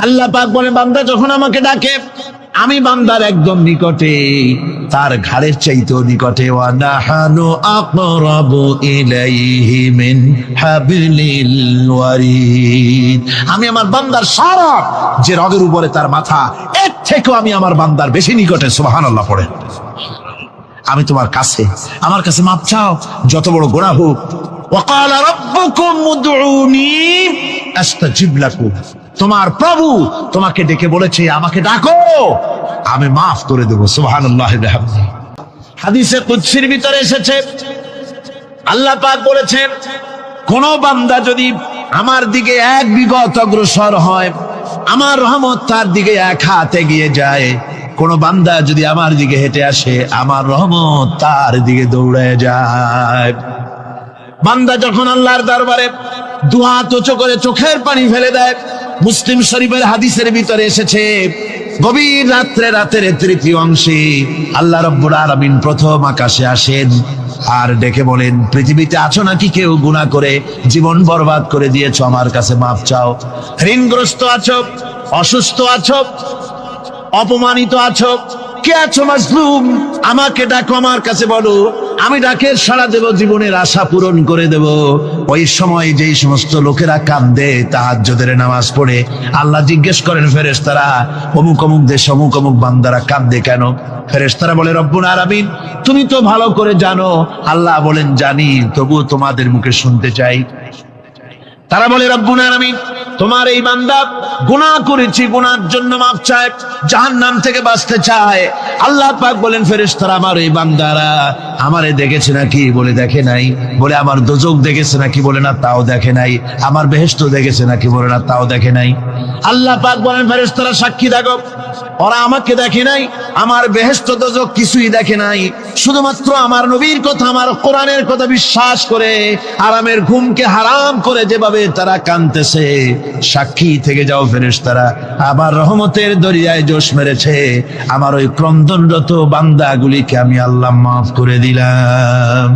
আল্লাহ পাক বলে বান্দা যখন আমাকে ডাকে আমি বান্দার একদম নিকটে, তার ঘাড়ের চাইতেও নিকটে। ওয়া নাহানু আকরাবু ইলাইহি মিন হাবলিল ওয়ারিদ। আমি আমার বান্দার সারা যে রগের উপরে তার মাথা, এর থেকেও আমি আমার বান্দার বেশি নিকটে। সুবহানাল্লাহ পড়েন। আমি তোমার কাছে, আমার কাছে মাপ চাও, যত বড় গুনাহ হোক। ওয়া ক্বালা রাব্বুকুম উদউনি আস্তাজিব লাকুম। তোমার প্রভু তোমাকে ডেকে বলেছে আমাকে ডাকো, আমি মাফ করে দেব। সুবহানাল্লাহ। হাদিসে কুদসির ভিতরে এসেছে আল্লাহ পাক বলেছেন কোন বান্দা যদি আমার দিকে এক বিগত অগ্রসর হয়, আমার রহমত তার দিকে এক হাত এগিয়ে যায়। কোন বান্দা যদি আমার দিকে হেঁটে আসে, আমার রহমত তার দিকে দৌড়ে যায়। বান্দা যখন আল্লাহর দরবারে দুহাত উঁচু করে চোখের পানি ফেলে দেয়, মুসলিম শরীফের হাদিসের ভিতরে এসেছে গভীর রাত্রে, রাতের তৃতীয় অংশে আল্লাহ রাব্বুল আলামিন প্রথম আকাশে আসেন আর ডেকে বলেন, পৃথিবীতে আছো নাকি কেউ গুনাহ করে জীবন বরবাদ করে দিয়েছো, আমার কাছে মাপ চাও। ঋণগ্রস্ত আছো, অসুস্থ আছো, অপমানিত আছো, কে আছো মাজলুম, আমাকে ডাকো, আমার কাছে বলো, আমি ডাকের সাড়া দেব, জীবনের আশা পূরণ করে দেব। ওই সময় যেই সমস্ত লোকেরা কাঁদে তাহাজ্জুদের নামাজ পড়ে, আল্লাহ জিজ্ঞেস করেন ফেরেশতারা, অমুক অমুক দেশ অমুক অমুক বান্দারা কাঁদে কেন? ফেরেশতারা বলে রব্বুল আলামিন তুমি তো ভালো করে জানো। আল্লাহ বলেন জানি, তবুও তোমাদের মুখে শুনতে চাই। তারা বলে রব্বুল আলামিন তোমার এই বান্দা গুনাহ করেছে, গুনার জন্য মাফ চায়, জাহান্নাম থেকে বাঁচতে চায়। আল্লাহ পাক বলেন ফেরেশতারা আমার এই বান্দারা আমারে দেখেছে নাকি? বলে দেখে নাই। বলে আমার দোজখ দেখেছে নাকি? বলে না, তাও দেখে নাই। আমার বেহেশত দেখেছে নাকি? বলে না, তাও দেখে নাই। আল্লাহ পাক বলেন ফেরেশতারা সাক্ষী থাকো, ওরা আমাকে দেখে নাই, আমার বেহেশত দোজখ কিছুই দেখে নাই, শুধুমাত্র আমার নবীর কথা, আমার কোরআনের কথা বিশ্বাস করে আরামের ঘুমকে হারাম করে যেভাবে তারা কাঁদতেছে, সাক্ষী থেকে যাও ফেরেশতারা, আমার রহমতের দরিয়ায় জোশ মেরেছে, আমার ওই ক্রন্দনরত বান্দাগুলিকে আমি আল্লাহ মাফ করে দিলাম।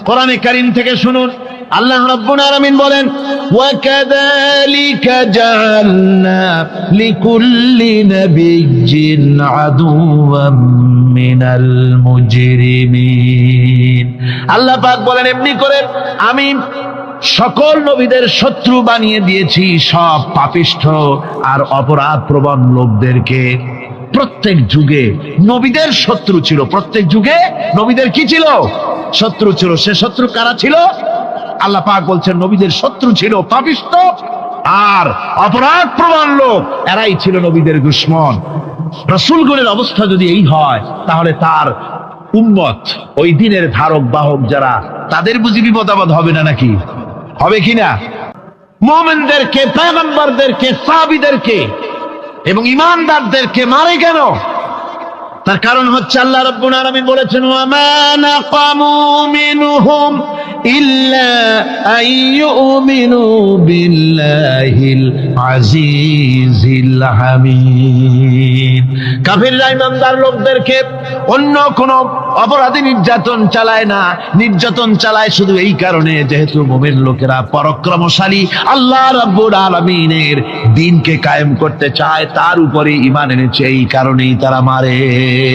কোরআনে কারীম থেকে শুনুন, আল্লাহ রাব্বুল আলামিন বলেন ওয়া কাযালিকা জাআলনা লিকুল্লি নাবিয়্যিন আদুওয়াম মিনাল মুজরিমিন। আল্লাহ পাক বলেন এমনি করে আমি সকল নবীদের শত্রু বানিয়ে দিয়েছি, সব পাপিষ্ঠ আর অপরাধ প্রবণ লোকদেরকে। প্রত্যেক যুগে নবীদের শত্রু ছিল, প্রত্যেক যুগে নবীদের কি ছিল? শত্রু ছিল। সে শত্রু কারা ছিল? আল্লাহ পাক বলছেন নবীদের শত্রু ছিল পাপিষ্ঠ আর অপরাধ প্রবণ লোক, এরাই ছিল নবীদের দুশমন। রাসূলগণের অবস্থা যদি এই হয়, তাহলে তার উম্মত, ওই দিনের ধারক বাহক যারা, তাদের বুঝি বিপদ আপদ হবে না নাকি? হবে কিনা? মুমিনদেরকে, পয়গম্বরদেরকে, সাহাবীদেরকে এবং ঈমানদারদেরকে মারে কেন? তার কারণ হচ্ছে আল্লাহ রাব্বুল আলামিন বলেছেন ওয়া মা নাকামু মিনহুম ইল্লা আইয়ুমিনু বিল্লাহিল আজিজিল হামিদ। কাফিররা ঈমানদার লোকদেরকে অন্য কোন অপরাধী নির্যাতন চালায় না, নির্যাতন চালায় শুধু এই কারণে যেহেতু মুমিন লোকেরা পরাক্রমশালী, আল্লাহ রাব্বুল আলামিনের দ্বীনকে কায়েম করতে চায়, তার উপরে ঈমান এনেছে, এই কারণেই তারা মারে।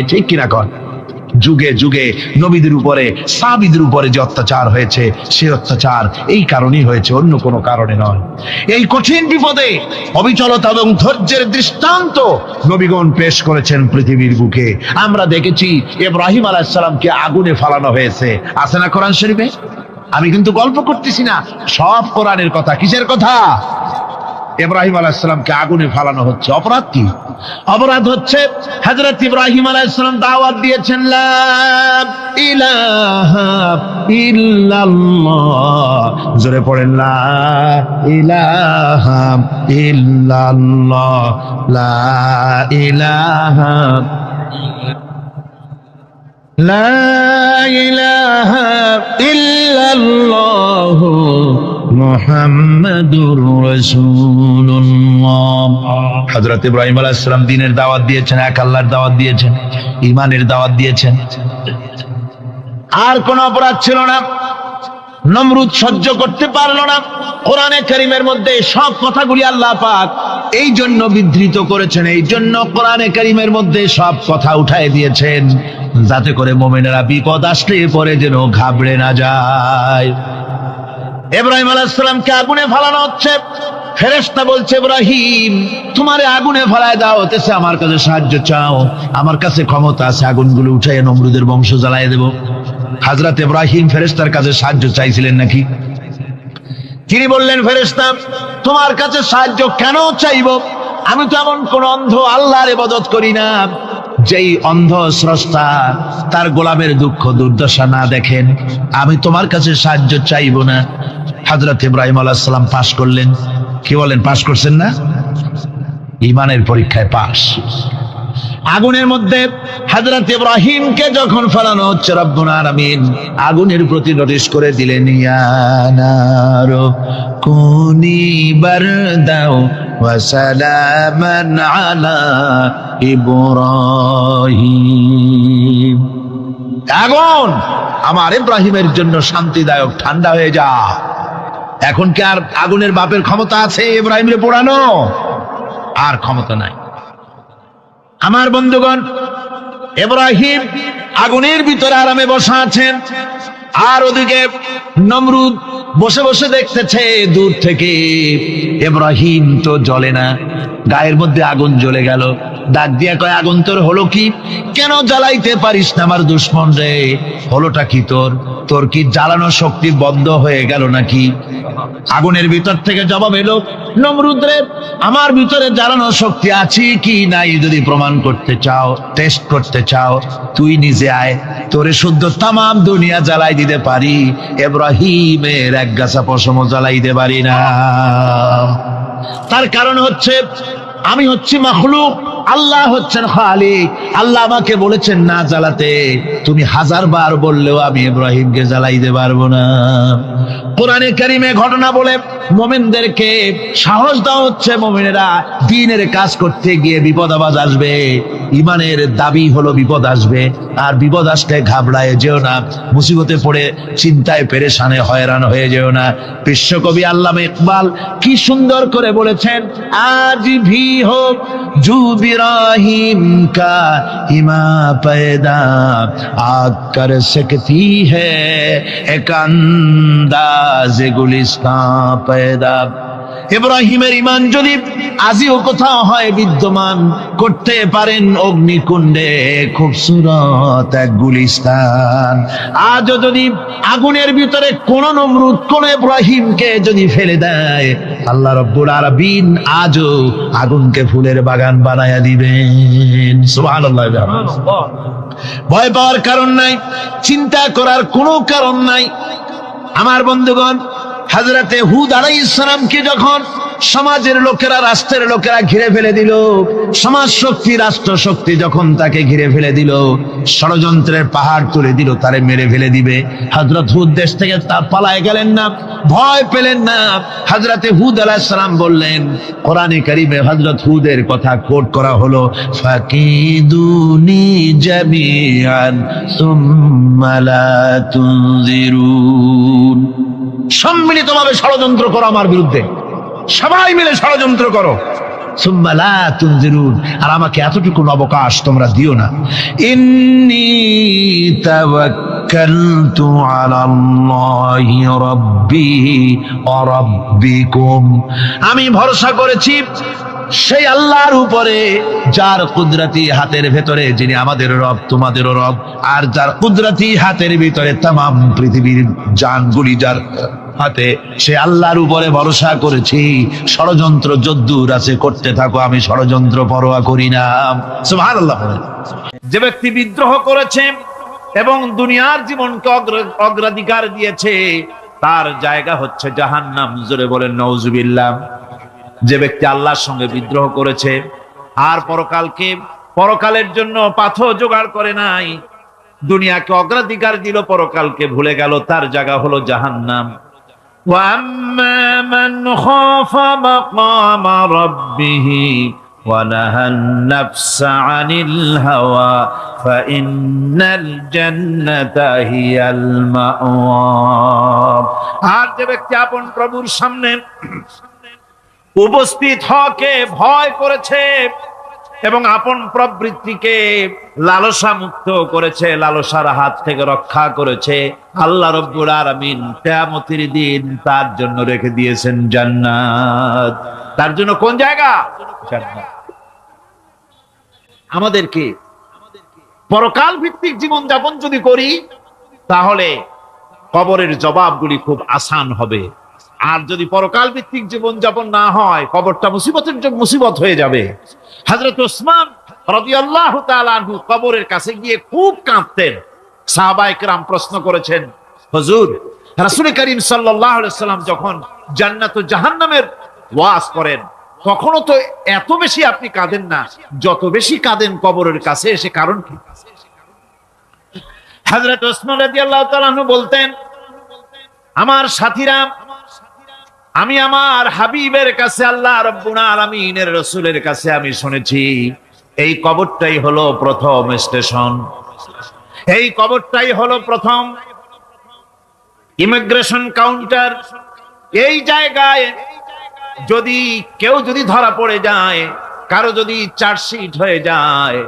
ঠিক কিনা কর? যুগে যুগে নবীদের উপরে, সাহাবীদের উপরে যে অত্যাচার হয়েছে, সে অত্যাচার এই কারণেই হয়েছে, অন্য কোনো কারণে নয়। এই কঠিন বিপদে অবিচলতা এবং ধৈর্যের দৃষ্টান্ত নবীগণ পেশ করেছেন পৃথিবীর বুকে। আমরা দেখেছি ইব্রাহিম আলাইহিস সালামকে আগুনে ফালানো হয়েছে, আছে না কোরআন শরীফে? আমি কিন্তু গল্প করতেছি না, সব কোরআনের কথা। কিসের কথা? ইব্রাহিম আলাইহিস সালামকে আগুনে ফালানো হচ্ছে। অপরাধ কি? অপরাধ হচ্ছে হযরত ইব্রাহিম আলাইহিস সালাম দাওয়াত দিয়েছেন লা ইলাহা ইল্লাল্লাহ। জোরে পড়েন লা ইলাহা ইল্লাল্লাহ, লা ইলাহা লা ইলাহা ইল্লাল্লাহ মুহাম্মাদুর রাসূলুল্লাহ। হযরত ইব্রাহিম আলাইহিস সালাম দ্বীনের দাওয়াত দিয়েছেন, এক আল্লাহর দাওয়াত দিয়েছেন, ঈমানের দাওয়াত দিয়েছেন। আর কোন অপরাধ ছিল না। নমরুদ সহ্য করতে পারলো না। কোরআনে কারীমের মধ্যে সব কথাগুলি আল্লাহ পাক এই জন্য বিধৃত করেছেন, এই জন্য কোরআনে কারীমের মধ্যে সব কথা উঠায় দিয়েছেন, যাতে করে মুমিনেরা বিপদ আসলে পরে যেন ঘাবড়ে না যায়। ইব্রাহিম আলাইহিস সালামকে আগুনে ফেলানো হচ্ছে, ফেরেশতা বলছে ইব্রাহিম তোমারে আগুনে ফেলায় দাও, হতেছে আমার কাছে সাহায্য চাও, আমার কাছে ক্ষমতা আছে, আগুনগুলো উঠাইয়া নমরুদের বংশ জ্বালায় দেব। হযরত ইব্রাহিম ফেরেশতার কাছে সাহায্য চাইছিলেন নাকি? তিনি বললেন ফেরেশতা তোমার কাছে সাহায্য কেন চাইব? আমি তো এমন কোন অন্ধ আল্লাহর ইবাদত করি না যেই অন্ধ স্রষ্টা তার গোলামের দুঃখ দুর্দশা না দেখেন, আমি তোমার কাছে সাহায্য চাইব না। হযরত ইব্রাহিম আলাইহিস সালাম পাশ করলেন। কি বলেন, পাশ করছেন না? ঈমানের পরীক্ষায় পাশ। আগুনের মধ্যে হযরত ইব্রাহিমকে যখন ফেলানো হচ্ছে, রব্বুল আলামিন আগুনের প্রতি নোটিশ করে দিলেন, ইয়া নারু কুনি বারদাও ওয়া সালামান আলা ইব্রাহিম। আগুন আমার ইব্রাহিমের জন্য শান্তিদায়ক ঠান্ডা হয়ে যা। এখন কি আর আগুনের বাপের ক্ষমতা আছে ইব্রাহিমরে পোড়ানো? আর ক্ষমতা নাই। আমার বন্ধুগণ, ইব্রাহিম আগুনের ভিতরে আরামে বসা আছেন, আর ওদিকে নমরুদ বসে বসে দেখতেছে দূর থেকে ইব্রাহিম তো জ্বলে না, গায়ের মধ্যে আগুন জ্বলে গেল। ডাক দিয়া কয়, আগুন তোর হলো কি? কেন জ্বালাইতে পারিস না আমার দুশমন রে? হলোটা কি তোর? তোর কি জ্বালানো শক্তি বন্ধ হয়ে গেল নাকি? আগুনের ভিতর থেকে জবাব এলো, নমরুদ রে আমার ভিতরে জ্বালানো শক্তি আছে কি নাই যদি প্রমাণ করতে চাও, টেস্ট করতে চাও, তুই নিজে আয়, তোরে শুদ্ধ তামাম দুনিয়া জ্বালাই দিতে পারি, ইব্রাহিমের এক গাছা পশমও জ্বালাই দিতে পারি না। তার কারণ হচ্ছে আমি হচ্ছি মাখলুক, আল্লাহ হচ্ছেন খালিক। আল্লাহ আমাকে বলেছেন না জ্বালাতে, তুমি 1000 বার বললেও আমি ইব্রাহিমকে জ্বালাইতে পারবো না। কোরআনে কারীমে ঘটনা বলে মুমিনদেরকে সাহস দেওয়া হচ্ছে, মুমিনেরা দ্বীনের কাজ করতে গিয়ে বিপদ আবাজ আসবে, ঈমানের দাবি হলো বিপদ আসবে, আর বিপদ আসলে ঘাবড়ায় যেও না, মুসিবতে পড়ে চিন্তায় পেরেশানে হয়রান হয়ে যেও না। বিশ্বকবি আল্লামা ইকবাল কি সুন্দর করে বলেছেন, আজ ভি হোক জু ইব্রাহিম কা ইমা पैदा आग कर सकती है एक अंदाज गुलिस्तां पैदा। ইব্রাহিমের ঈমান যদি আজিও কোথাও হয় বিদ্যমান, করতে পারেন অগ্নিকুণ্ডে খুবসুরত এক গুলিস্তান। আজও যদি আগুনের ভিতরে কোন নমরুদ কোন ইব্রাহিমকে যদি ফেলে দেয়, আল্লাহ রাব্বুল আলামিন আজও আগুনকে ফুলের বাগান বানায়া দিবেন। সুবহানাল্লাহ। ভয় পাওয়ার কারণ নাই, চিন্তা করার কোনো কারণ নাই। আমার বন্ধুগণ, হযরতে হুদ আলাইহিস সালামকে যখন সমাজের লোকেরা, রাষ্ট্রের লোকেরা ঘিরে ফেলে দিল, সমাজ শক্তি রাষ্ট্র শক্তি যখন তাকে ঘিরে ফেলে দিল, ষড়যন্ত্রের পাহাড় তুলে দিল, তারে মেরে ফেলে দিবে, হযরত হুদ দেশ থেকে তা পালায় গেলেন না, ভয় পেলেন না। হযরতে হুদ আলাইহিস সালাম বললেন, কোরআনে কারীমে হযরত হুদের কথা কোট করা হলো, ফাকিদুনি জামিআন সুম্মা লা তুনজিরুন। সম্মিলিতভাবে ষড়যন্ত্র করো আমার বিরুদ্ধে, সবাই মিলে ষড়যন্ত্র করো, সুম্মা লা তুনজিরুন, আর আমাকে এতটুকু অবকাশ তোমরা দিও না। ইন্নী তাওয়াক্কালতু আলাল্লাহি রাব্বি ওয়া রাব্বিকুম, আমি ভরসা করেছি সেই আল্লাহর উপরে যার কুদরতি হাতের ভেতরে, যিনি আমাদের রব তোমাদেরও রব, আর যার কুদরতি হাতের ভিতরে তামাম পৃথিবীর জানগুলি যার হাতে, সে আল্লাহর উপরে ভরসা করেছি। ষড়যন্ত্র যদ্দূর আছে করতে থাকো, আমি ষড়যন্ত্র পরোয়া করি না। সুবহানাল্লাহ। যে ব্যক্তি বিদ্রোহ করেছে এবং দুনিয়ার জীবনকে অগ্রাধিকার দিয়েছে, তার জায়গা হচ্ছে জাহান্নাম। জোরে বলেন নাউজুবিল্লাহ। যে ব্যক্তি আল্লাহর সঙ্গে বিদ্রোহ করেছে আর পরকালের জন্য পাথর জোগাড় করে নাই, দুনিয়াকে অগ্রাধিকার দিল, পরকালকে ভুলে গেল, তার জায়গা হলো জাহান্নাম। ওয়া আম্মা মান খাফা মাকাম রাব্বিহি ونهى النفس عن الهوى فإن الجنة هي المأوى। আর যে ব্যক্তি আপন প্রভুর সামনে উপস্থিত হকে ভয় করেছে এবং আপন প্রবৃত্তিকে লালসা মুক্ত করেছে, লালসার হাত থেকে রক্ষা করেছে, আল্লাহ রব্বুল আলামিন কিয়ামতের দিন তার জন্য রেখে দিয়েছেন জান্নাত। তার জন্য কোন জায়গা? জান্নাত। আমাদেরকে পরকাল ভিত্তিক জীবন যাপন যদি করি তাহলে কবরের জবাবগুলি খুব আসান হবে। আর যদি পরকাল ভিত্তিক জীবন যাপন না হয় কবরটা মুসিবত হয়ে যাবে। হযরত ওসমান রাদিয়াল্লাহু তাআলা আনহু কবরের কাছে গিয়ে খুব কাঁদতেন। সাহাবায়ে কেরাম প্রশ্ন করেছেন, হুজুর, রাসূল করিম সাল্লাল্লাহু আলাইহি ওয়াসাল্লাম যখন জান্নাত ও জাহান্নামের ওয়াজ করেন তখনও তো এত বেশি আপনি কাঁদেন না, যত বেশি কাঁদেন কবরের কাছে এসে, কারণ কি? হযরত ওসমান রাদিয়াল্লাহু তাআলা আনহু বলতেন, আমার সাথীরা, আমি আমার হাবিবের কাছে, আল্লাহ রাব্বুল আলামিনের রাসূলের কাছে আমি শুনেছি এই কবরটাই হলো প্রথম স্টেশন, এই কবরটাই হলো প্রথম ইমিগ্রেশন কাউন্টার। এই জায়গায় যদি কেউ ধরা পড়ে যায়, কারো যদি চার্জশিট হয়ে যায়,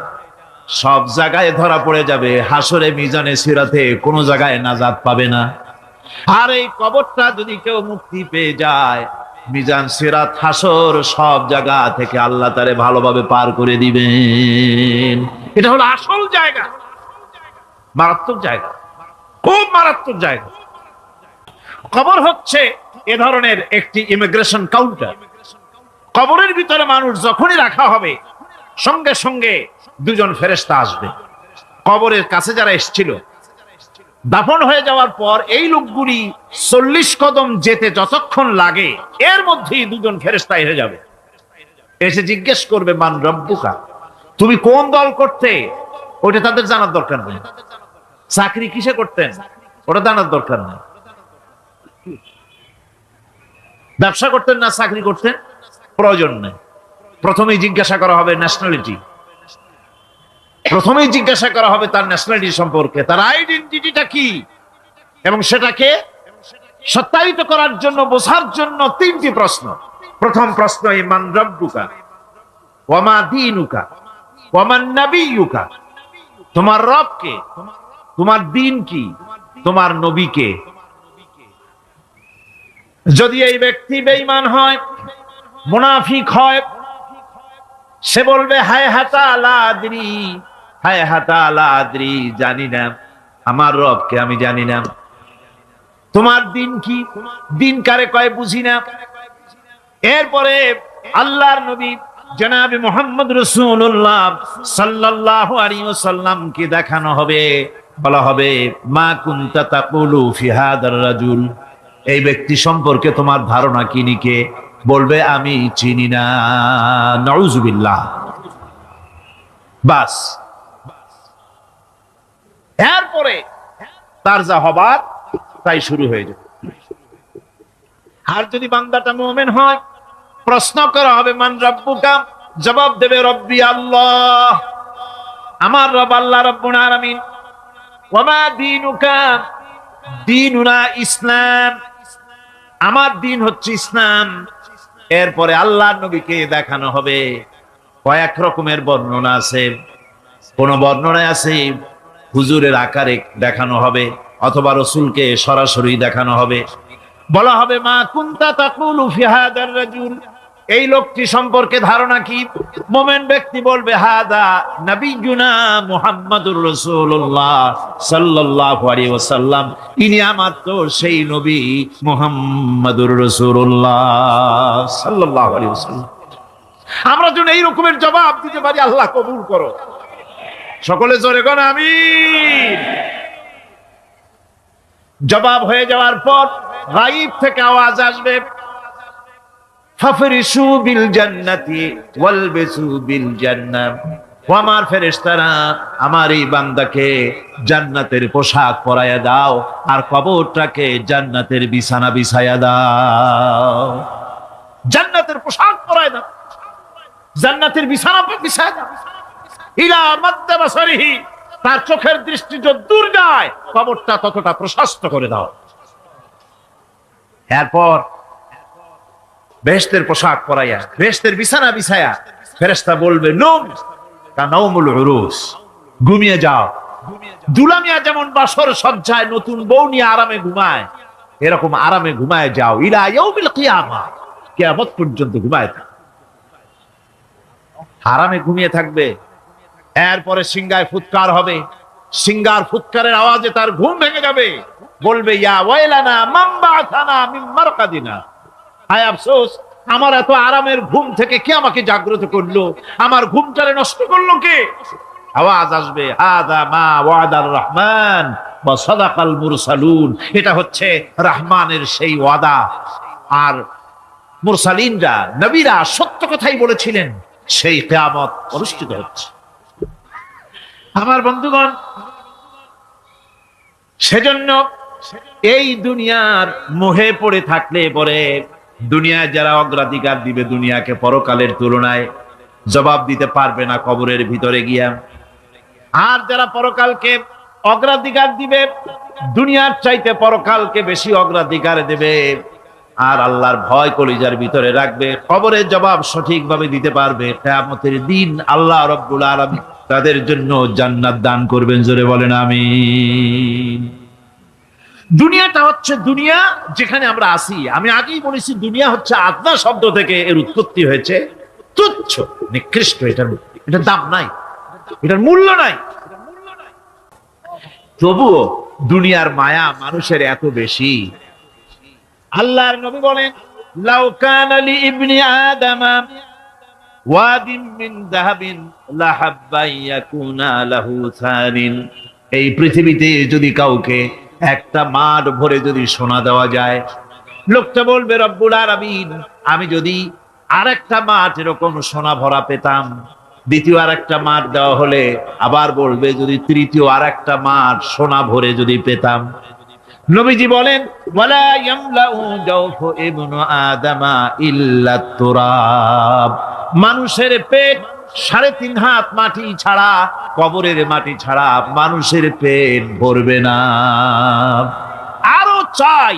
সব জায়গায় ধরা পড়ে যাবে, হাসরে মিজানে সিরাতে কোনো জায়গায় নাজাত পাবে না। আর এই কবরটা যদি কেউ মুক্তি পেয়ে যায়, মিজান সিরাত হাসর সব জায়গা থেকে আল্লাহ তারে ভালোভাবে পার করে দিবেন। এটা হলো আসল জায়গা, মারাত্মক জায়গা, খুব মারাত্মক জায়গা। কবর হচ্ছে এ ধরনের একটি ইমিগ্রেশন কাউন্টার। কবরের ভিতরে মানুষ যখনই রাখা হবে সঙ্গে সঙ্গে দুজন ফেরেশতা আসবে। কবরের কাছে যারা এসেছিল দাফন হয়ে যাওয়ার পর এই লোকগুলি 40 কদম যেতে যতক্ষণ লাগে এর মধ্যেই দুজন ফেরেশতা এসে যাবে, এসে জিজ্ঞেস করবে, মান রব্বুকা, তুমি কোন দল করতে? ওটা তাদের জানার দরকার নেই। চাকরি কিসে করতেন ওটা জানার দরকার নেই। ব্যবসা করতেন না চাকরি করতেন প্রয়োজন নেই। প্রথমেই জিজ্ঞাসা করা হবে ন্যাশনালিটি, প্রথমেই জিজ্ঞাসা করা হবে তার ন্যাশনালিটি সম্পর্কে, তার আইডেন্টিটিটা কি, এবং সেটাকে সত্যায়িত করার জন্য, বোঝার জন্য 3টি প্রশ্ন। প্রথম প্রশ্ন, মান রব্বুকা ওয়া মা দীনুকা ওয়া মান নাবিয়্যুকা, তোমার রব কে, তোমার দ্বীন কি, তোমার নবী কে। যদি এই ব্যক্তি বেঈমান হয়, মুনাফিক হয়, সে বলবে হায় হাতা লা আদরি, হায় হাতা লা আদরি, জানি না, আমার রবকে আমি জানি না। তোমার দিন কি, দিন কারে কয় বুঝি না। এরপরে আল্লাহর নবী জনাবে মুহাম্মদ রাসূলুল্লাহ সাল্লাল্লাহু আলাইহি ওয়াসাল্লামকে দেখানো হবে, বলা হবে মা কুনতা তাকুলু ফি হাদার রাজুল, এই ব্যক্তি সম্পর্কে তোমার ধারণা কি নিকে? বলবে আমি চিনি না। নাউযুবিল্লাহ। বাস, এরপরে তার যা হবার তাই শুরু হয়ে যাবে। আর যদি বান্দাটা মুমিন হয়, প্রশ্ন করা হবে মান রব্বুকা, জবাব দেবে রব্বি আল্লাহ, আমার রব আল্লাহ রাব্বুল আলামিন। ওয়া মা দীনুকা, দীনুনা ইসলাম, আমার দিন হচ্ছে ইসলাম। এরপরে আল্লাহর নবীকে দেখানো হবে। কয়েক রকমের বর্ণনা আছে, কোন বর্ণনায় আছে হুজুরের আকারে দেখানো হবে, অথবা রাসূলকে সরাসরি দেখানো হবে। বলা হবে মা কুনতা তাকুলু ফি হাদার রাজুল, এই লোকটি সম্পর্কে ধারণা কি? মুমিন ব্যক্তি বলবে হাদা নবিয়ুনা মুহাম্মাদুর রাসূলুল্লাহ সাল্লাল্লাহু আলাইহি ওয়াসাল্লাম, ইনি আমার তো সেই নবী মুহাম্মাদুর রাসূলুল্লাহ সাল্লাল্লাহু আলাইহি ওয়াসাল্লাম। আমরা যেন এই রকমের জবাব দিতে পারি, আল্লাহ কবুল করো। সকলে জোরে কোন আমিন। জবাব হয়ে যাওয়ার পর গায়ব থেকে আওয়াজ আসবে, ফাফরিশু বিল জান্নাতি ওয়ালবিসু বিল জান্নাহ, ও আমার ফেরেশতারা, আমার এই বান্দাকে জান্নাতের পোশাক পরাইয়া দাও আর কবরটাকে জান্নাতের বিছানা বিছাইয়া দাও। জান্নাতের পোশাক পরায় দাও। জান্নাতের বিছানা বিছায় দাও। ইলা মাদ্দা বাসারিহি, তার চোখের দৃষ্টি যত দূর যায় কবরটা ততটা প্রশস্ত করে দাও। এরপর বেহেশতের পোশাক পরাইয়া বেহেশতের বিছানা বিছায়া ফেরেশতা বলবে নৌম কানাউমুল উরুস, ঘুমিয়ে যাও। দুলামিয়া যেমন বাসর সজ্জায় নতুন বউ নিয়ে আরামে ঘুমায়, এরকম আরামে ঘুমায় যাও। ইলা ইয়াউমিল কিয়ামা, কিয়ামত পর্যন্ত ঘুমায় থাকো, আরামে ঘুমিয়ে থাকবে। এরপরে সিংগায় ফুৎকার হবে, সিংগার ফুৎকারের আওয়াজে তার ঘুম ভেঙে যাবে। বলবে ইয়া ওয়াইলানা মান বাআসানা মিন মারকাদিনা, হায় আফসোস, আমার এত আরামের ঘুম থেকে কে আমাকে জাগ্রত করলো, আমার ঘুমটারে নষ্ট করলো কে? আওয়াজ আসবে হাদা মা ওয়াদার রহমান ওয়া সাদাকাল মুরসালুন, এটা হচ্ছে রহমানের সেই ওয়াদা, আর মুরসালিনরা নবীরা সত্য কথাই বলেছিলেন, সেই কিয়ামত অনুষ্ঠিত হচ্ছে। আমার বন্ধুগণ, সেজন্য এই দুনিয়ার মোহে পড়ে থাকলে পরে দুনিয়ায় যারা অগ্রাধিকার দিবে দুনিয়াকে পরকালের তুলনায়, জবাব দিতে পারবে না কবরের ভিতরে গিয়া। আর যারা পরকালকে অগ্রাধিকার দিবে, দুনিয়ার চাইতে পরকালকে বেশি অগ্রাধিকার দেবে, আর আল্লাহর ভয় কলিজার ভিতরে রাখবে, কবরের জবাব সঠিকভাবে দিতে পারবে, কিয়ামতের দিন আল্লাহ রাব্বুল আলামিন তাদের জন্য জান্নাত দান করবেন। জোরে বলেন আমিন। দুনিয়াটা হচ্ছে দুনিয়া যেখানে আমরা আসি। আমি আগেই বলেছি দুনিয়া হচ্ছে আদনা শব্দ থেকে এর উৎপত্তি হয়েছে। তুচ্ছ, নিকৃষ্ট, এটার দাম নাই, এটার মূল্য নাই। তবুও দুনিয়ার মায়া মানুষের এত বেশি। আল্লাহর নবী বলেন লাউ কানা লি ইবনি আদামা ওয়াদিন মিন যাহাবিন লাহাব্বা ইয়াকুনা লাহু সানিন, এই পৃথিবীতে যদি কাউকে একটা মাঠ ভরে যদি সোনা দেওয়া যায়, লোকটা বলবে রব্বুল আলামিন, আমি যদি আরেকটা মাঠ এরকম সোনা ভরা পেতাম। দ্বিতীয় আরেকটা মাঠ দেওয়া হলে আবার বলবে যদি তৃতীয় আরেকটা মাঠ সোনা ভরে যদি পেতাম। নবীজি বলেন ওয়ালা ইয়ামলাউ জাওফু ইবনু আদামা ইল্লা তুরাব, মানুষের পেট 3.5 হাত মাটি ছাড়া, কবরের মাটি ছাড়া মানুষের পেট ভরবে না। আরো চাই,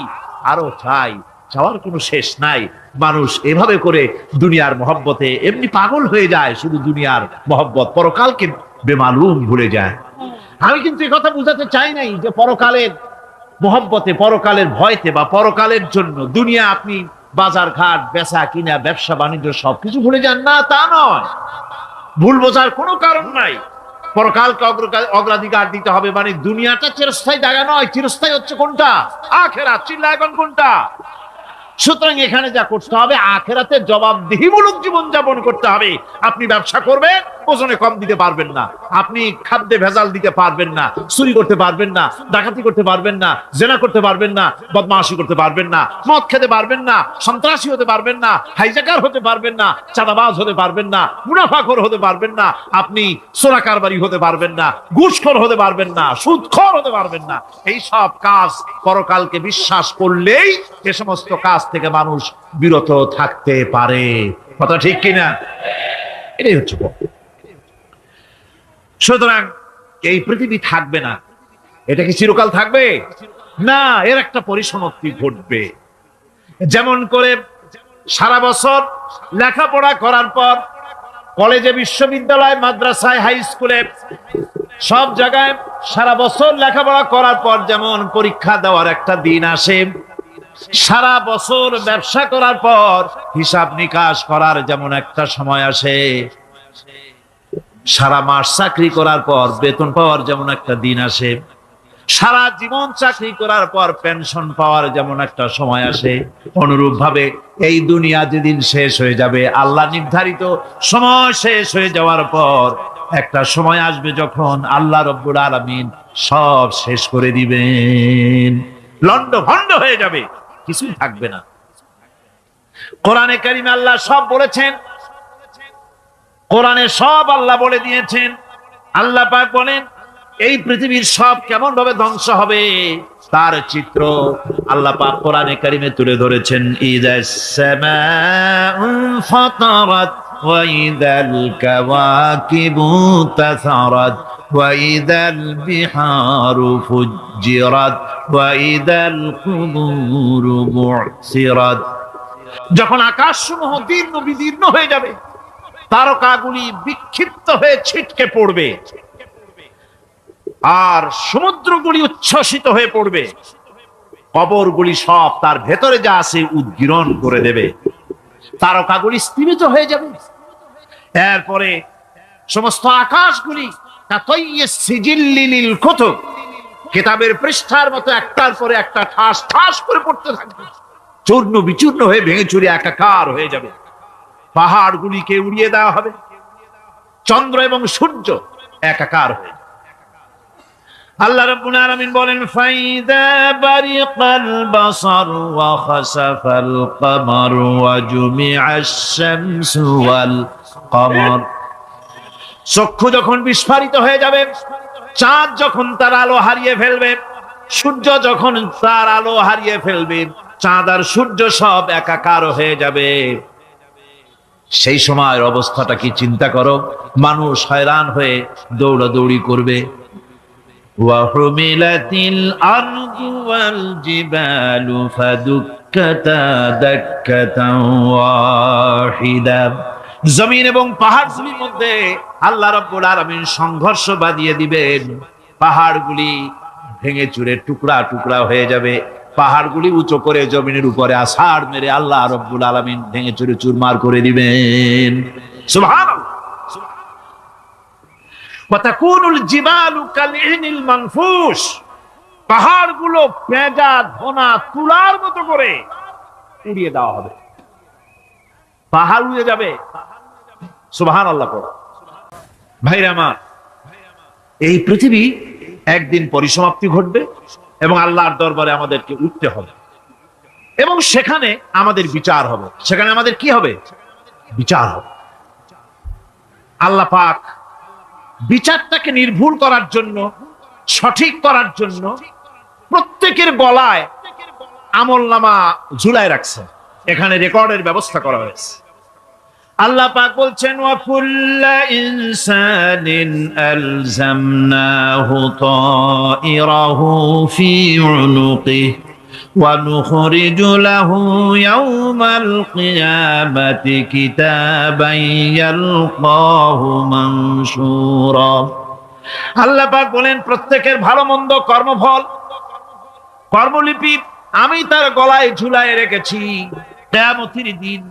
আরো চাই, চাওয়ার কোনো শেষ নাই। মানুষ এভাবে করে দুনিয়ার মহব্বতে এমনি পাগল হয়ে যায়, শুধু দুনিয়ার মহব্বত, পরকালকে বেমালুম ভুলে যায়। আমি কিন্তু এই কথা বুঝাতে চাই নাই যে পরকালের মহব্বতে, পরকালের ভয়তে বা পরকালের জন্য দুনিয়া আপনি বাজার ঘাট বেচা কিনা ব্যবসা বাণিজ্য সবকিছু ভুলে যান না, তা নয়। ভুল বোঝার কোনো কারণ নাই। পরকালকে অগ্রাধিকার দিতে হবে, মানে দুনিয়াটা চিরস্থায়ী জায়গা নয়। চিরস্থায়ী হচ্ছে কোনটা? আখিরাত। চিল্লা এখন কোনটা? সুতরাং এখানে যা করতে হবে, আখিরাতের জবাবদিহিমূলক জীবন যাপন করতে হবে। আপনি ব্যবসা করবেন, ওজনে কম দিতে পারবেন না, আপনি খাদ্যে ভেজাল দিতে পারবেন না, চুরি করতে পারবেন না, ডাকাতি করতে পারবেন না, জেনা করতে পারবেন না, বদমাশি করতে পারবেন না, মদ খেতে পারবেন না, সন্ত্রাসী হতে পারবেন না, হাইজাকার হতে পারবেন না, চাঁদাবাজ হতে পারবেন না, মুনাফাখোর হতে পারবেন না, আপনি চোরা কারবারি হতে পারবেন না, ঘুষখোর হতে পারবেন না, সুদখোর হতে পারবেন না। এই সব কাজ পরকালকে বিশ্বাস করলেই এ সমস্ত কাজ থেকে মানুষ বিরত থাকতে পারে। কথা ঠিক কিনা? এটাই হচ্ছে। সুতরাং এই পৃথিবী থাকবে না, এটা কি চিরকাল থাকবে না? এর একটা পরিসমাপ্তি ঘটবে। যেমন করে সারা বছর লেখাপড়া করার পর কলেজে, বিশ্ববিদ্যালয়, মাদ্রাসায়, হাই স্কুলে, সব জায়গায় সারা বছর লেখাপড়া করার পর যেমন পরীক্ষা দেওয়ার একটা দিন আসে, সারা বছর ব্যবসা করার পর হিসাব নিকাশ করার যেমন একটা সময় আসে, সারা মাস চাকরি করার পর বেতন পাওয়ার যেমন একটা দিন আসে, সারা জীবন চাকরি করার পর পেনশন পাওয়ার যেমন একটা সময় আসে, অনুরূপ ভাবে এই দুনিয়া যেদিন শেষ হয়ে যাবে, আল্লাহ নির্ধারিত সময় শেষ হয়ে যাওয়ার পর একটা সময় আসবে যখন আল্লাহ রব্বুল আলামিন সব শেষ করে দিবেন, লন্ডভন্ড হয়ে যাবে, কিছুই থাকবে না। কোরআনে কারিমে আল্লাহ সব বলেছেন, কোরআনে সব আল্লাহ বলে দিয়েছেন। আল্লাহ পাক বলেন এই পৃথিবীর সব কেমন ভাবে ধ্বংস হবে তার চিত্র আল্লাহ পাক কোরআনে কারিমে তুলে ধরেছেন। ইযাস সামাউ ফাতারাত وإذا الكواكب انتثرت وإذا البحار فجرت وإذا القبور بعثرت। যখন আকাশসমূহ দীর্ণ বিদীর্ণ হয়ে যাবে, তারকাগুলি বিক্ষিপ্ত হয়ে ছিটকে পড়বে, আর সমুদ্রগুলি উচ্ছ্বসিত হয়ে পড়বে, কবরগুলি সব তার ভেতরে যা আছে উদ্গীরণ করে দেবে, তারকাগুলি স্থিমিত হয়ে যাবে। এরপরে সমস্ত আকাশগুলি কিতাবের পৃষ্ঠার মতো একটার পরে একটা ঠাস ঠাস করে পড়তে থাকবে, চূর্ণ বিচূর্ণ হয়ে ভেঙে চুরে একাকার হয়ে যাবে। পাহাড়গুলিকে উড়িয়ে দেওয়া হবে, চন্দ্র এবং সূর্য একাকার হয়ে যাবে। আল্লাহ রাব্বুল আলামিন বলেন, ফাইদা বারিকাল বাসার ওয়া খাসাফাল কমার ওয়া জুমিআশ শামসু ওয়াল কমার। চক্ষু যখন বিস্ফারিত হয়ে যাবে, চাঁদ যখন তার আলো হারিয়ে ফেলবে, সূর্য যখন তার আলো হারিয়ে ফেলবে, চাঁদ আর সূর্য সব একাকার হয়ে যাবে, সেই সময়ের অবস্থাটা কি চিন্তা করো। মানুষ হয়রান হয়ে দৌড়াদৌড়ি করবে। وحملت الأرض والجبال فدكتا دكة واحدة। জমিন এবং পাহাড়গুলির মধ্যে আল্লাহ রাব্বুল আলামিন সংঘর্ষ বাঁধিয়ে দিবেন, পাহাড়গুলি ভেঙে চুরে টুকরা টুকরা হয়ে যাবে, পাহাড়গুলি উঁচু করে জমিনের উপরে আছাড় মেরে আল্লাহ রাব্বুল আলামিন ভেঙে চুরে চুরমার করে দিবেন। সুবহানাল্লাহ। ওয়াতাকুনুল জিবালু কালইহনিল মানফুস। পাহাড়গুলো পেঁজা ধোনা তুলার মতো করে উড়িয়ে দেওয়া হবে, পাহাড় উড়ে যাবে। সুবহানাল্লাহ। ভাইরা আমার, এই পৃথিবী একদিন পরিসমাপ্তি ঘটবে এবং আল্লাহর দরবারে আমাদেরকে উঠতে হবে এবং সেখানে আমাদের বিচার হবে। সেখানে আমাদের কি হবে? বিচার হবে। আল্লাহ পাক বিচারটাকে নির্ভুল করার জন্য, সঠিক করার জন্য প্রত্যেকের গলায় আমলনামা ঝুলায় রাখছে, এখানে রেকর্ডের ব্যবস্থা করা হয়েছে। আল্লাহ পাক বলছেন, ওয়া কুল্লা ইনসানিন আলজামনাহু তাইরাহু ফি উনুকিহি ওয়া নুখরিজু লাহু ইয়াওমাল কিয়ামাতি কিতাবান ইয়ালকাহু মানশুরা। আল্লাহ পাক বলেন, প্রত্যেকের ভালো মন্দ কর্মফল, কর্মলিপি আমি তার গলায় ঝুলায় রেখেছি। কিয়ামতের দিন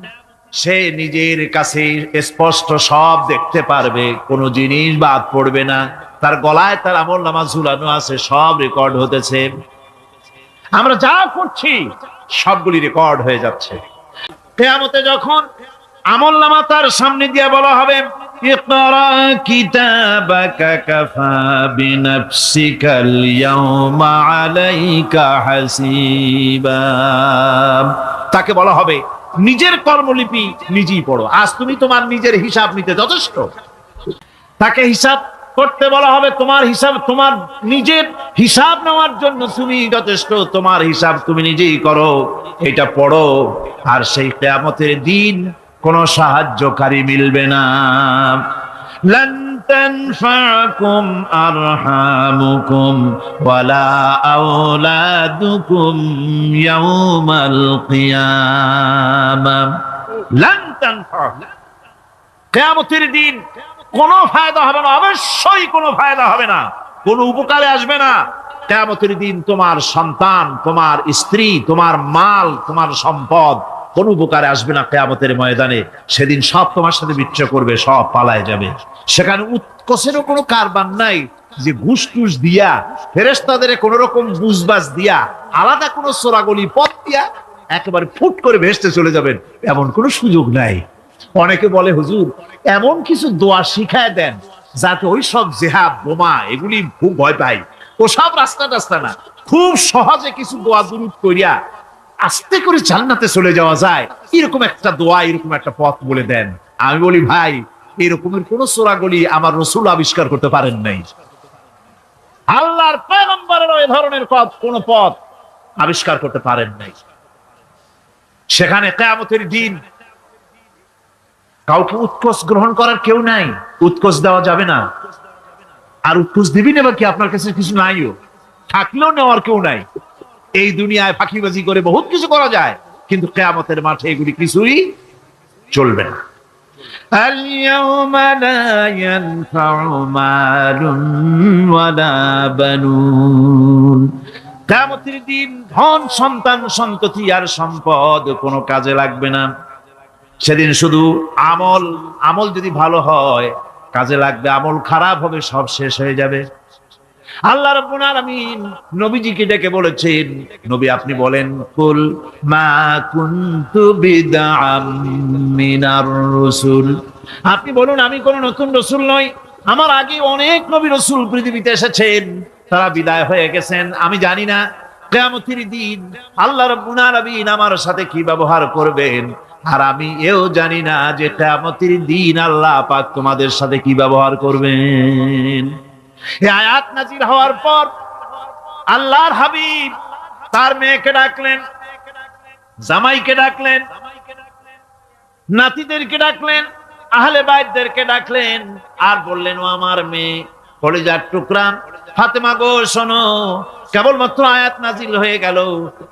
সে নিজের কাছে স্পষ্ট সব দেখতে পারবে, কোনো জিনিস বাদ পড়বে না। তার গলায় তার আমলনামা ঝুলানো আছে, সব রেকর্ড হতেছে। আমরা যা করছি সবগুলি রেকর্ড হয়ে যাচ্ছে। কিয়ামতে যখন আমলনামা তার সামনে দিয়ে বলা হবে, ইকরা কিতাবাকা কাফা বিনাফসিকাল ইয়াওমা আলাইকা হাসিবা, তাকে বলা হবে, নিজের কর্মলিপি নিজেই পড়ো, আজ তুমি তোমার নিজের হিসাব নিতে যথেষ্ট। তাকে হিসাব করতে বলা হবে, তোমার হিসাব, তোমার নিজের হিসাব নেওয়ার জন্য তুমি যথেষ্ট, তোমার হিসাব তুমি নিজেই করো, এটা পড়ো। আর সেই কিয়ামতের দিন কোনো সাহায্যকারী মিলবে না। লান তানফাকুম আরহামুকুম ওয়ালা আওলাদুকুম ইয়াওমাল কিয়ামা। লান তানফা, কিয়ামতের দিন কোনো ফায়দা হবে না, অবশ্যই কোনো ফায়দা হবে না, কোনো উপকারে আসবে না। কিয়ামতের দিন তোমার সন্তান, তোমার স্ত্রী, তোমার মাল, তোমার সম্পদ কোন উপকারে আসবে না। কিয়ামতের ময়দানে সেদিন সব তোমার সাথে বিচ্ছা করবে, সব পালায় যাবে। সেখানে উৎকোষেরও কোনো কারবার নাই যে ঘুষ টুস দিয়া, ফেরেশতাদের কোন রকম বুঝবাজ দিয়া, আলাদা কোনো চোরাগলি পথ দিয়া একেবারে ফুট করে ভেসতে চলে যাবেন, এমন কোনো সুযোগ নাই। অনেকে বলে, হুজুর এমন কিছু দোয়া শিখায় দেন যাতে ওই সব জেহাদ বোমা এগুলি খুব ভয় পাই, ওসব রাস্তা টাস্তা না, খুব সহজে কিছু দোয়া দুরূদ করিয়া আস্তে করে জান্নাতে চলে যাওয়া যায়, এরকম একটা দোয়া, এরকম একটা পথ বলে দেন। আমি বলি, ভাই এরকমের কোন চোরাগলি আমার রাসূল আবিষ্কার করতে পারেন নাই, আল্লাহর পয়গম্বরের ওই ধরনের কোন পথ আবিষ্কার করতে পারেন নাই। সেখানে কিয়ামতের দিন কাউকে উৎকোচ গ্রহণ করার কেউ নাই, উৎকোচ দেওয়া যাবে না। আর উৎকোচ দিবি না কি, আপনার কাছে কিছু নাইও, থাকলেও নেওয়ার কেউ নাই। এই দুনিয়ায় ফাঁকিবাজি করে বহুত কিছু করা যায়, কিন্তু কিয়ামতের মাঠে এগুলি কিছুই চলবে না। اليوم لا ينفع مال ولا بنون। কিয়ামতের দিন ধন সন্তান সন্ততি আর সম্পদ কোনো কাজে লাগবে না। সেদিন শুধু আমল, আমল যদি ভালো হয় কাজে লাগবে, আমল খারাপ হবে সব শেষ হয়ে যাবে। আল্লাহ রাব্বুল আলামিন নবীজিকে ডেকে বলেছেন, নবী আপনি বলেন, কুল মা কুনতু বিদআম মিনার রাসূল, আপনি বলুন আমি কোন নতুন রাসূল নই, আমার আগে অনেক নবী রাসূল পৃথিবীতে এসেছেন, তারা বিদায় হয়ে গেছেন। আমি জানি না কিয়ামতের দিন আল্লাহ রাব্বুল আলামিন আমার সাথে কি ব্যবহার করবেন, আর আমি এও জানি না যে কিয়ামতের দিন আল্লাহ পাক তোমাদের সাথে কি ব্যবহার করবেন। এই আয়াত নাযিল হওয়ার পর আল্লাহর হাবিব তার মেয়েকে ডাকলেন, জামাইকে ডাকলেন, নাতিদেরকে ডাকলেন, আহলে বাইতদেরকে ডাকলেন, আর বললেন, ও আমার মেয়ে কলিজার টুকরা ফাতেমা গো শোনো, কেবলমাত্র আয়াত নাযিল হয়ে গেল,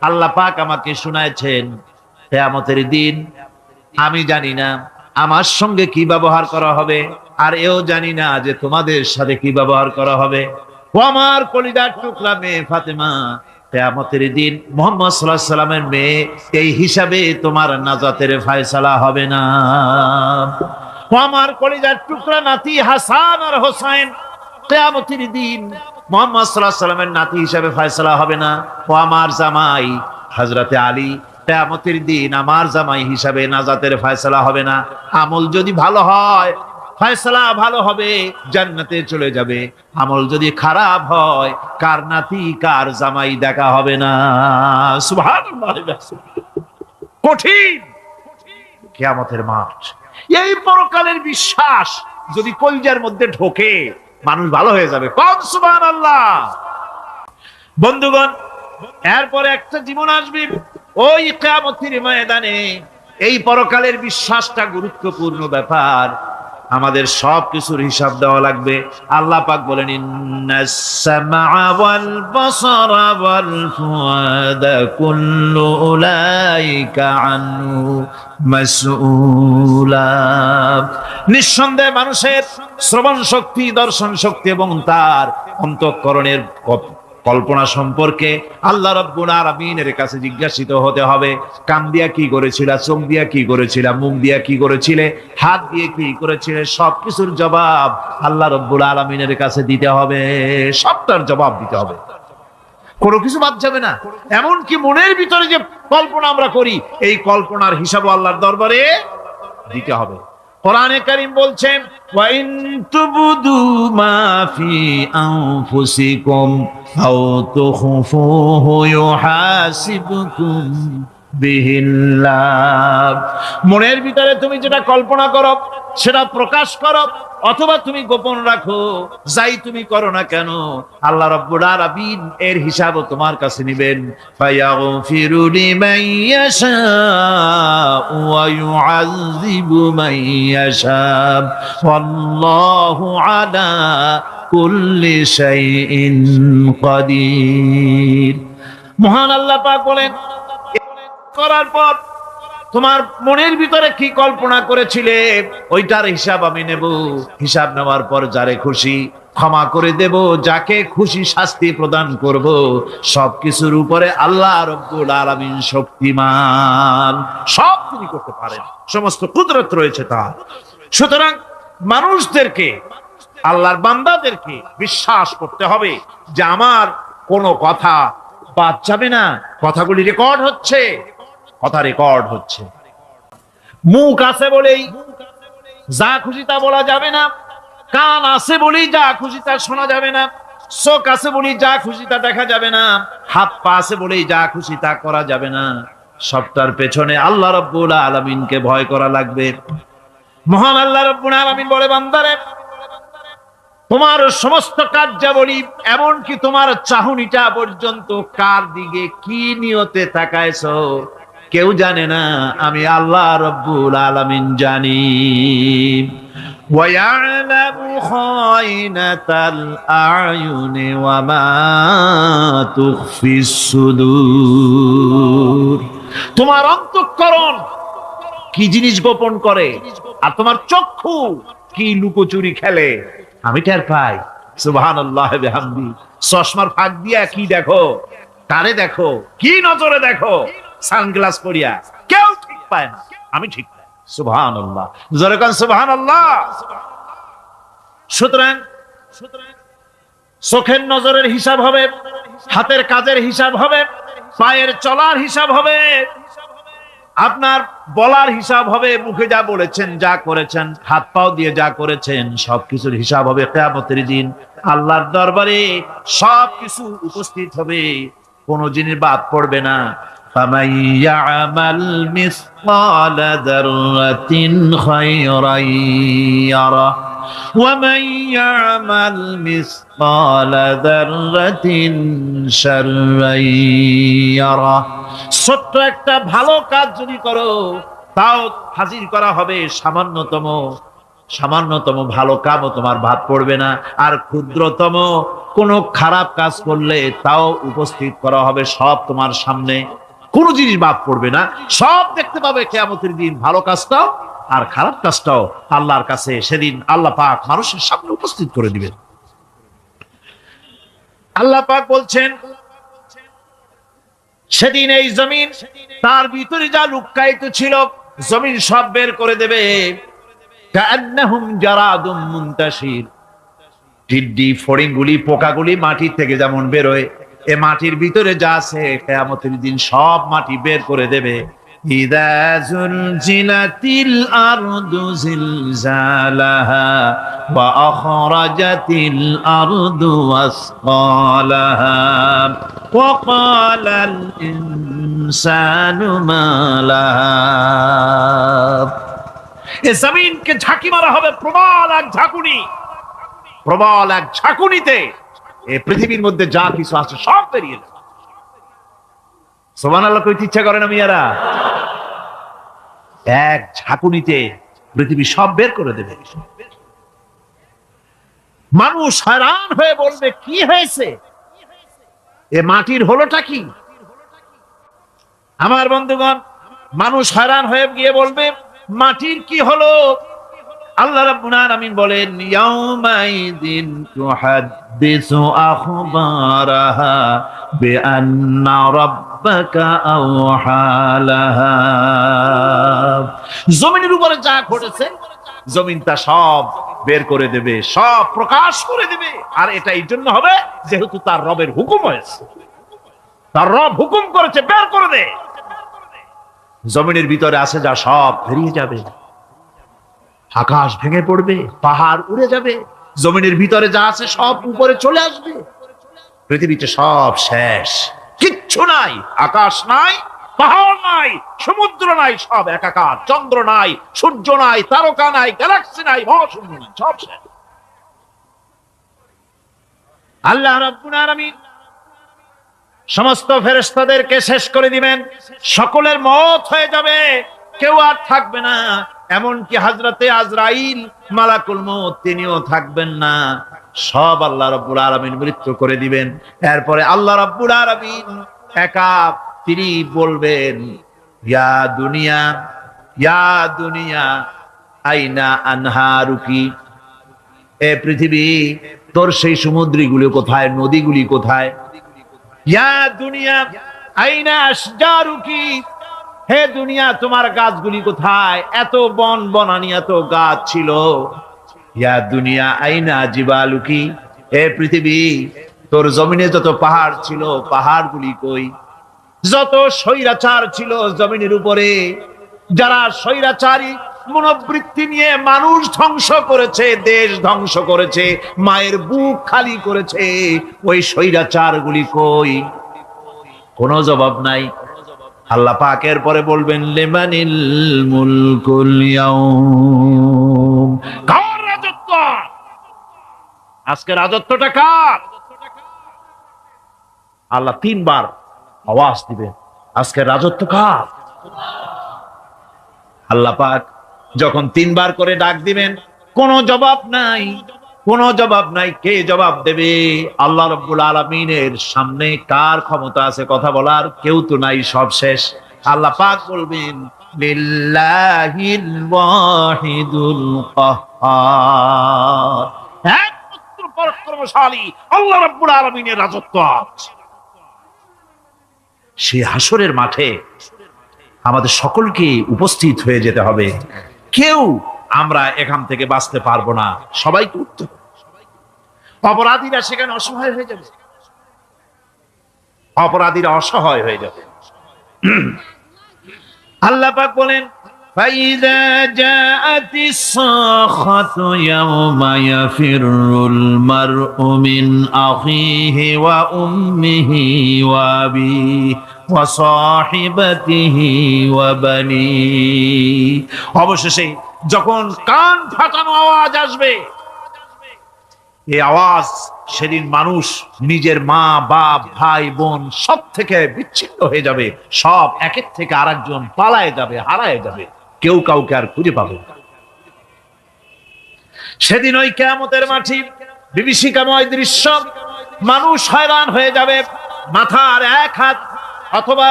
আল্লাহ পাক আমাকে শুনাইছেন কিয়ামতের দিন আমি জানি না আমার সঙ্গে কি ব্যবহার করা হবে, আর এও জানি না যে তোমাদের সাথে কি ব্যবহার করা হবে। ও আমার কলিজার টুকরা মেয়ে ফাতেমা, কিয়ামতের দিন মুহাম্মদ সাল্লাল্লাহু আলাইহি সাল্লামের মেয়ে, এই হিসাবে তোমার নাজাতের ফয়সালা হবে না। ও আমার কলিজার টুকরা নাতি হাসান আর হোসেন, কিয়ামতের দিন মুহাম্মদ সাল্লাল্লাহু আলাইহি সাল্লামের নাতি হিসাবে ফয়সালা হবে না। ও আমার জামাই হযরতে আলী, কিয়ামতের দিন আমার জামাই হিসাবে নাজাতের ফয়সালা হবে না। আমল যদি ভালো হয় ফয়সালা ভালো হবে, জান্নাতে চলে যাবে। আমল যদি খারাপ হয় কার নাতি কার জামাই দেখা হবে না। সুবহানাল্লাহ। কঠিন কিয়ামতের মাঠ। এই পরকালের বিশ্বাস যদি কলিজার মধ্যে ঢোকে মানুষ ভালো হয়ে যাবে। কোন সুবহানাল্লাহ। বন্ধুগণ, এরপরে একটা জীবন আসবে ওই কিয়ামতের ময়দানে। এই পরকালের বিশ্বাসটা গুরুত্বপূর্ণ ব্যাপার, আমাদের সব কিছুর হিসাব দেওয়া লাগবে। আল্লাহ পাক বলেন, ইন্নাস সামআ ওয়াল বাসারা ওয়াল ফুআদা কুল্লু উলাইকা আনহু মাসউলা। নিঃসন্দেহে মানুষের শ্রবণ শক্তি, দর্শন শক্তি এবং তার অন্তঃকরণের কল্পনা সম্পর্কে আল্লাহ রাব্বুল আলামিনের কাছে জিজ্ঞাসিত হতে হবে। কান দিয়া কি করেছিলা, চোখ দিয়া কি করেছিলা, মুখ দিয়া কি করেছিলে, হাত দিয়ে কি করেছিলে, সবকিছুর জবাব আল্লাহ রাব্বুল আলামিনের কাছে দিতে হবে। সবটার জবাব দিতে হবে, কোনো কিছু বাদ যাবে না। এমনকি মনের ভিতরে যে কল্পনা আমরা করি, এই কল্পনার হিসাব আল্লাহর দরবারে দিতে হবে। কোরআনে কারীম বলছেন, ওয়া ইন তুবদু মা ফি আনফুসিকুম আও তুখফুহু ইউহাসিবকুম বিহিল্লাহ। মনের ভিতরে তুমি যেটা কল্পনা করো সেটা প্রকাশ করো, অথবা তুমি গোপন রাখো, যাই তুমি করো না কেন আল্লাহ রাব্বুল আলামিন এর হিসাব তোমার কাছে নেবেন। ফায়াগফিরু লিমান ইয়াশা ওয়া ইউআযিবু মান ইয়াশা ওয়াল্লাহু আলা কুল্লি শাইইন কাদির। মহান আল্লাহ পাক বলেন, করার পর তোমার মনের ভিতরে কি কল্পনা করেছিলে ওইটার হিসাব আমি নেব। হিসাব নেওয়ার পর যারে খুশি ক্ষমা করে দেব, যাকে খুশি শাস্তি প্রদান করব। সবকিছুর উপরে আল্লাহ রাব্বুল আলামিন শক্তিমান, সব তিনি করতে পারেন, সমস্ত কুদরত রয়েছে তার। সুতরাং মানুষদেরকে, আল্লাহর বান্দাদেরকে বিশ্বাস করতে হবে যে আমার কোনো কথা বাদ যাবে না। কথাগুলি রেকর্ড হচ্ছে, কথা রেকর্ড হচ্ছে। মুখ আছে বলেই যা খুশি তা বলা যাবে না, কান আছে বলেই যা খুশি তা শোনা যাবে না, চোখ আছে বলেই যা খুশি তা দেখা যাবে না, হাত পা আছে বলেই যা খুশি তা করা যাবে না। সবটার পেছনে আল্লাহ রাব্বুল আলামিনকে ভয় করা লাগবে। মহান আল্লাহ রাব্বুল আলামিন বলে, বান্দারে তোমার সমস্ত কার্যাবলী, এমনকি তোমার চাহনিটা পর্যন্ত কার দিকে কি নিয়তে তাকায়ছো, কেউ জানে না, আমি আল্লাহ রব্বুল আলামিন জানি। وَيَعْلَمُ خَائِنَةَ الْأَعْيُنِ وَمَا تُخْفِي الصُّدُورُ। তোমার অন্তঃকরণ কি জিনিস গোপন করে, আর তোমার চক্ষু কি লুকোচুরি খেলে, আমি টের পাই। সুবহানাল্লাহ বিহামদি। চশমার ফাঁক দিয়া কি দেখো, কারে দেখো, কি নজরে দেখো, সানগ্লাস পরিয়া, কেউ ঠিক পায় না, আমি ঠিক পাই। সুবহানাল্লাহ, জোরে কোন সুবহানাল্লাহ। সুতরাং চোখের নজরের হিসাব হবে, হাতের কাজের হিসাব হবে, পায়ের চলার হিসাব হবে, আপনার বলার হিসাব হবে, মুখে যা বলেছেন, যা করেছেন, হাত পাও দিয়ে যা করেছেন, সবকিছুর হিসাব হবে কিয়ামতের দিন। আল্লাহর দরবারে সবকিছু উপস্থিত হবে, কোনো জিনিস বাদ পড়বে না। فَمَن يَعْمَلْ مِثْقَالَ ذَرَّةٍ خَيْرًا يَرَهُ وَمَن يَعْمَلْ مِثْقَالَ ذَرَّةٍ شَرًّا يَرَهُ। ছোট্ট একটা ভালো কাজ যদি করো, তাও হাজির করা হবে সামান্যতম ভালো কাজও তোমার বাদ পড়বে না। আর ক্ষুদ্রতম কোনো খারাপ কাজ করলে তাও উপস্থিত করা হবে, সব তোমার সামনে, কোনো জিনিস বাদ পড়বে না, সব দেখতে পাবে কিয়ামতের দিন। ভালো কাজটাও আর খারাপ কাজটাও আল্লাহর কাছে সেদিন আল্লাহ পাক মানুষের সামনে উপস্থিত করে দিবেন। আল্লাহ পাক বলছেন, সেদিন এই জমিন, তার ভিতরে যা লুকায়িত ছিল, জমিন সব বের করে দেবে। কাআন্নাহুম জারাদুম মুনতাশির। টিড্ডি, ফড়িংগুলি, পোকাগুলি মাটির থেকে যেমন বেরোয়, এ মাটির ভিতরে যা আছে কিয়ামতের দিন সব মাটি বের করে দেবে। ইযা যুলজিলাতিল আরদু জিলজালাহা ওয়া আখরাজাতিল আরদু আসকালাহা ওয়া ক্বালাল ইনসানু মা লাহা। এ জমিনকে ঝাঁকি মারা হবে প্রবল এক ঝাঁকুনি, প্রবল এক ঝাঁকুনিতে এই পৃথিবীর মধ্যে যা কিছু আছে সব বেরিয়ে যাবে। সুবহানাল্লাহ কইতে ইচ্ছা করে না মিয়ারা? এক ঝাঁকুনিতে পৃথিবী সব বের করে দেবে। মানুষ হয়রান হয়ে বলবে, কি হয়েছে, এ মাটির হলোটা কি? আমার বন্ধুগণ, মানুষ হয়রান হয়ে গিয়ে বলবে, মাটির কি হলো? আল্লাহ রাব্বুল আলামিন বলেন, ইয়াউমাইদিন তুহাদ্দিসু আখবারাহা বিআন্না রাব্বাকা আওহালাহা। জমিনের উপরে যা ঘটেছে, জমিন তা সব বের করে দেবে, সব প্রকাশ করে দেবে। আর এটা এই জন্য হবে যেহেতু তার রবের হুকুম হয়েছে, তার রব হুকুম করেছে, বের করে দে। জমিনের ভিতরে আছে যা সব বেরিয়ে যাবে, আকাশ ভেঙে পড়বে, পাহাড় উড়ে যাবে, জমিনের ভিতরে যা আছে সব উপরে চলে আসবে, পৃথিবীতে সব শেষ, কিচ্ছু নাই, আকাশ নাই, পাহাড় নাই, সমুদ্র নাই, সব একাকার, চন্দ্র নাই, সূর্য নাই, তারকা নাই, গ্যালাক্সি নাই, মহাশূন্য নাই, সব শেষ। আল্লাহ রাব্বুল আলামিন সমস্ত ফেরেশতাদেরকে শেষ করে দিবেন, সকলের মওত হয়ে যাবে, কেউ আর থাকবে না। এমনকি হযরতে আজরাইল মালাকুল মউত তিনিও থাকবেন না, সব আল্লাহ রাব্বুল আলামিন মৃত্যু করে দিবেন। এরপরে আল্লাহ রাব্বুল আলামিন একা তিনি বলবেন, ইয়া দুনিয়া আইনা আনহারুকি, এ পৃথিবী তোর সেই সমুদ্রগুলো কোথায়, নদীগুলি কোথায়? ইয়া দুনিয়া আইনা আশজারুকি, হে দুনিয়া তোমার গাছগুলি কোথায়? এত বন বনানি, এত গাছ ছিল। ইয়া দুনিয়া আইনা জিবালুকি, হে পৃথিবী তোর জমিনে যত পাহাড় ছিল, পাহাড়গুলি কই? যত স্বৈরাচার ছিল জমিনের উপরে, যারা স্বৈরাচারী মনোবৃত্তি নিয়ে মানুষ ধ্বংস করেছে, দেশ ধ্বংস করেছে, মায়ের বুক খালি করেছে, ওই স্বৈরাচারগুলি কই? কোনো জবাব নাই। আল্লাহ পাকের পরে বলবেন, লিমানিল মুলকুল ইয়াউম, কার রাজত্ব আজকে? রাজত্বটা কার? আল্লাহ তিনবার আওয়াজ দিবেন, আজকে রাজত্ব কার? আল্লাহ পাক যখন 3 বার করে ডাক দিবেন, কোনো জবাব নাই, কোনো জবাব নাই। কে জবাব দেবে? আল্লাহ রাব্বুল আলামিনের সামনে কার ক্ষমতা আছে কথা বলার? কেউ তো নাই, সব শেষ। আল্লাহ পাক বলবেন লিল্লাহিল ওয়াহিদুল কাহ্হার, একমাত্র পরাক্রমশালী আল্লাহ রাব্বুল আলামিনের রাজত্ব আছে। সেই হাসরের মাঠে আমাদের সকলকে উপস্থিত হয়ে যেতে হবে। কেউ আমরা এখান থেকে বাঁচতে পারবো না, সবাইকে উঠতে হবে। অপরাধীরা সেখানে অসহায় হয়ে যাবে, অপরাধীরা অসহায় হয়ে যাবে। আল্লাহ পাক বলেন ফাইযা জাআতিস সাখাতু ইয়াওমা ইয়াফিরুল মারউ মিন আখিহি ওয়া উম্মিহি ওয়া আবিহি ওয়া সাহিবাতিহি ওয়া বানিহি। অবশেষে যখন কান ফাটানো আওয়াজ আসবে, এই আওয়াজ সেদিন মানুষ নিজের মা বাপ ভাই বোন সব থেকে বিচ্ছিন্ন হয়ে যাবে, সব একের থেকে আরেকজন পালায় যাবে, হারায় যাবে, কেউ কাউকে আর খুঁজে পাবে না। সেদিন ওই কিয়ামতের মাঠে বিভীষিকাময় দৃশ্য, মানুষ হয়রান হয়ে যাবে। মাথার 1 হাত অথবা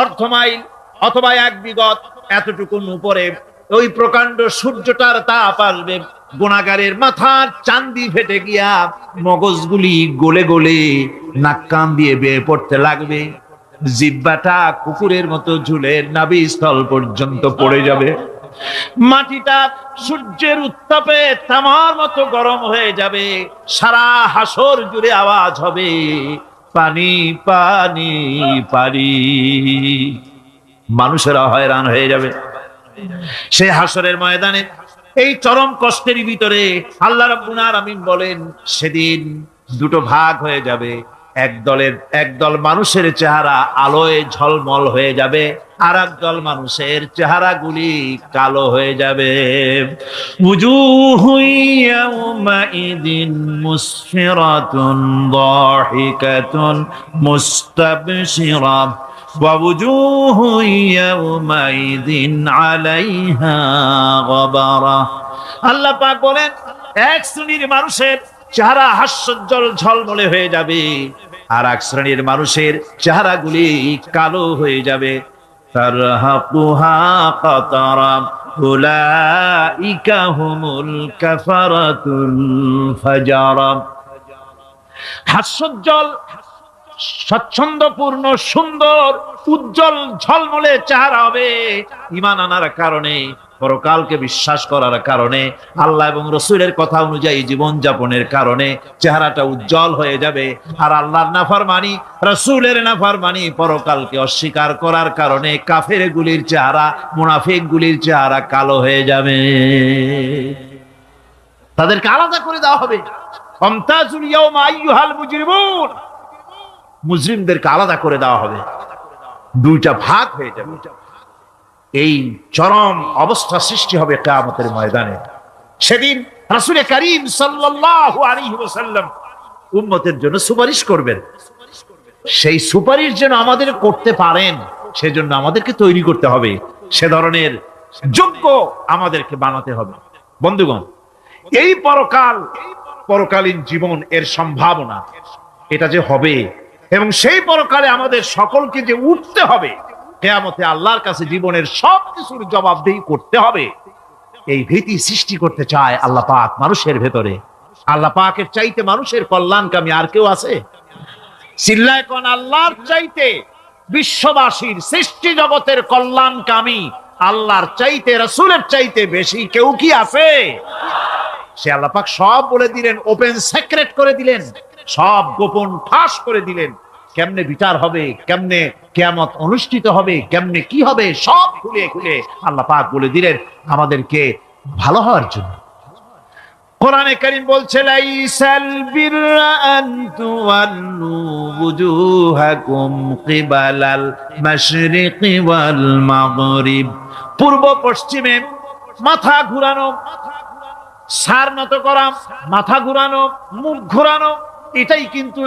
অর্ধ মাইল অথবা 1 বিগত এতটুকুন উপরে ওই প্রকাণ্ড সূর্যটার তাপ আসবে, গুনাহগারের মাথার চান্দি ফেটে গিয়া মগজগুলি গলে গলে নাক কান দিয়ে বেয়ে পড়তে লাগবে, জিহ্বাটা কুকুরের মতো ঝুলে নাভিস্থল পর্যন্ত পড়ে যাবে, মাটিটা সূর্যের উত্তাপে তামার মতো গরম হয়ে যাবে, সারা হাসর জুড়ে আওয়াজ হবে পানি পানি পানি। মানুষেরা হয়রান হয়ে যাবে সেই হাসরের ময়দানে। এই চরম কষ্টের ভিতরে আল্লাহ রাব্বুল আলামিন বলেন সেদিন 2টো ভাগ হয়ে যাবে। একদল মানুষের চেহারা আলোয় ঝলমল হয়ে যাবে, আর একদল মানুষের চেহারাগুলি কালো হয়ে যাবে। উজুহু ইয়াওমাইদিন মুসফিরাতুন দাহিকাতুন মুস্তাবশিরা ওয়া উজুহু ইয়াওমাইদিন আলাইহা গাবারা। আল্লাহ পাক বলেন এক শ্রেণীর মানুষের চেহারা হাস্যোজ্জ্বল ঝলমলে হয়ে যাবে, আর এক শ্রেণীর মানুষের চেহারাগুলি কালো হয়ে যাবে। তারহাকুহা কাতারা উলাইকা হুমুল কাফারাতুল ফাজারা। হাস্যোজ্জ্বল, স্বচ্ছন্দপূর্ণ, সুন্দর, উজ্জ্বল ঝলমলে চেহারা হবে ঈমান আনার কারণে, পরকালকে বিশ্বাস করার কারণে, আল্লাহ এবং রাসূলের কথা অনুযায়ী জীবন যাপনের কারণে চেহারাটা উজ্জ্বল হয়ে যাবে। আর আল্লাহর নাফরমানি, রাসূলের নাফরমানি, পরকালকে অস্বীকার করার কারণে কাফের গুলির চেহারা, মুনাফিক গুলির চেহারা কালো হয়ে যাবে। তাদেরকে আলাদা করে দেওয়া হবে। আমতাজুল ইয়াওমা আইয়ুহাল মুজরিমুন, মুজরিমদেরকে আলাদা করে দেওয়া হবে, 2টা ভাগ হয়ে যাবে। এই চরম অবস্থা সৃষ্টি হবে কিয়ামতের ময়দানে। সেদিন রাসূল করিম সাল্লাল্লাহু আলাইহি ওয়াসাল্লাম উম্মতের জন্য সুপারিশ করবেন। সেই সুপারিশ যেন আমাদের করতে পারেন, সেজন্য আমাদেরকে তৈরি করতে হবে, সে ধরনের যোগ্য আমাদেরকে বানাতে হবে। বন্ধুগণ, এই পরকালীন জীবন, এর সম্ভাবনা, এটা যে হবে এবং সেই পরকালে আমাদের সকলকে যে উঠতে হবে, কিয়ামতে আল্লাহর কাছে জীবনের সবকিছুর জবাবদিহি করতে হবে, এই ভীতি সৃষ্টি করতে চায় আল্লাহ পাক মানুষের ভেতরে। আল্লাহ পাকের চাইতে মানুষের কল্যাণকামী আর কেউ আছে? চিল্লায় কোন আল্লাহর চাইতে, বিশ্ববাসীর সৃষ্টি জগতের কল্যাণকামী আল্লাহর চাইতে, রাসূলের চাইতে বেশি কেউ কি আছে? সে আল্লাহ পাক সব বলে দিলেন, ওপেন সিক্রেট করে দিলেন, সব গোপন ফাঁস করে দিলেন। কেমনে বিচার হবে, কেমনে কিয়ামত অনুষ্ঠিত হবে, কেমনে কি হবে, সব খুলে খুলে আল্লাহ পাক বলে দিলেন আমাদেরকে ভালো হওয়ার জন্য। কোরআনে কারীম বলছে লাইসাল বিররা আন তুওয়াল্লু ওয়ুজুহাকুম কিবালাল মাশরিকি ওয়াল মাগরিব। পূর্ব পশ্চিমে মাথা ঘুরানো, সার নত করা, মাথা ঘুরানো, মুখ ঘুরানো, এটাই কিন্তু